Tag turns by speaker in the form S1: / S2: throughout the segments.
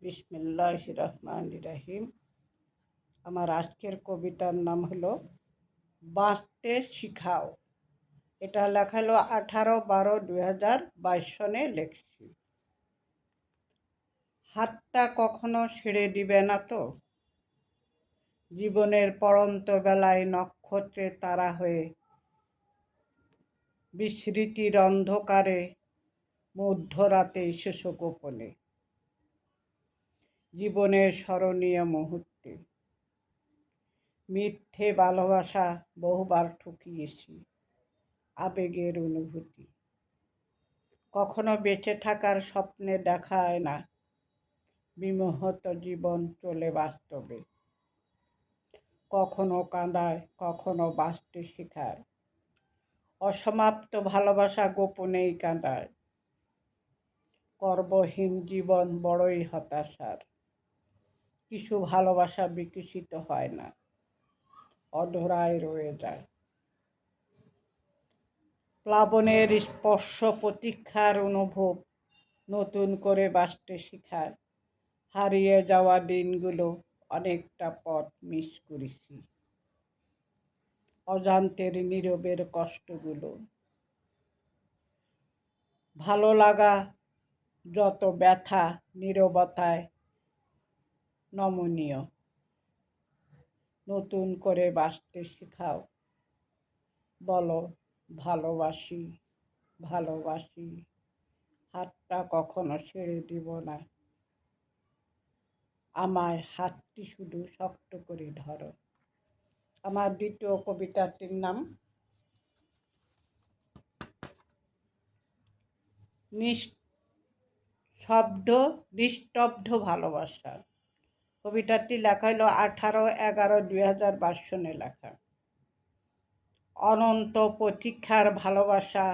S1: বিসমিল্লাহির রহমানির রহিম। আমার আজকের কবিতার নাম হলো বাঁচতে শিখাও। এটা লেখা হলো 18/12/2022 সনে লেখছি। হাতটা কখনো ছেড়ে দিবে না তো, জীবনের পড়ন্ত বেলায় নক্ষত্রে তারা হয়ে, বিস্মৃতির অন্ধকারে মধ্যরাতে এসেছো গোপনে। জীবনের স্মরণীয় মুহূর্তে মিথ্যে ভালোবাসা বহুবার ঠকিয়েছি, আবেগের অনুভূতি কখনো বেঁচে থাকার স্বপ্নে দেখায় না, বিমোহিত জীবন চলে বাস্তবে। কখনো কাঁদায়, কখনো বাঁচতে শেখায়, অসমাপ্ত ভালোবাসা গোপনেই কাঁদায়। কর্মহীন জীবন বড়ই হতাশার, কিছু ভালোবাসা বিকশিত হয় না, অধরায় রয়ে যায়। প্লাবনের স্পর্শ প্রতীক্ষার অনুভব নতুন করে বাঁচতে শেখায়। হারিয়ে যাওয়া দিনগুলো অনেকটা পথ মিস করেছি, অজান্তের নীরবের কষ্টগুলো। ভালো লাগা যত ব্যথা নীরবতায় নমনীয়। নতুন করে বাঁচতে শেখাও, বলো ভালোবাসি ভালোবাসি, হাতটা কখনো ছেড়ে দিব না, আমার হাতটি শুধু শক্ত করে ধরো। আমার দ্বিতীয় কবিতাটির নাম নিস্তব্ধ ভালোবাসা। কবিতাটি লেখা হলো 18/11/2022 সনে লেখা। অনন্ত প্রতীক্ষার ভালোবাসা,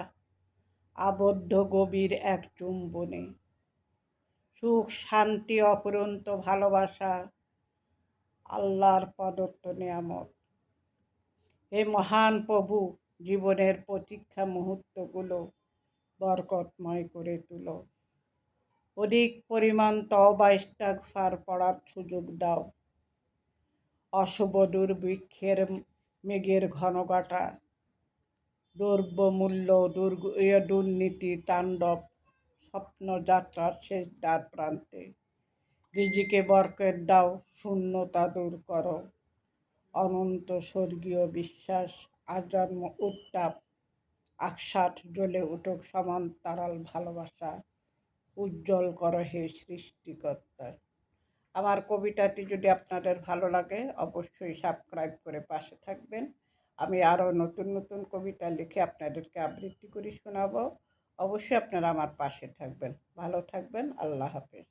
S1: আবদ্ধ গভীর এক চুম্বনে। সুখ শান্তি অফুরন্ত ভালোবাসা, আল্লাহর প্রদত্ত নিয়ামত। হে মহান প্রভু, জীবনের প্রতীক্ষা মুহূর্তগুলো বরকতময় করে তুলো। অধিক পরিমাণ তওবা ইস্তিগফার পড়ার সুযোগ দাও। অশুভ দুর্ভিক্ষের মেঘের ঘনঘটা, দ্রব্যমূল্য দুর্নীতি তাণ্ডব, স্বপ্নযাত্রার শেষ দ্বার প্রান্তে। রিজিকে বরকত দাও, শূন্যতা দূর করো। অনন্ত স্বর্গীয় বিশ্বাস, আজন্ম উত্তাপ, আকশাট জ্বলে উঠুক সমান্তরাল ভালোবাসা, উজ্জ্বল করো হে সৃষ্টিকর্তা। আমার কবিতাটি যদি আপনাদের ভালো লাগে অবশ্যই সাবস্ক্রাইব করে পাশে থাকবেন। আমি আরও নতুন নতুন কবিতা লিখে আপনাদেরকে আবৃত্তি করে শোনাবো। অবশ্যই আপনারা আমার পাশে থাকবেন। ভালো থাকবেন। আল্লাহ হাফেজ।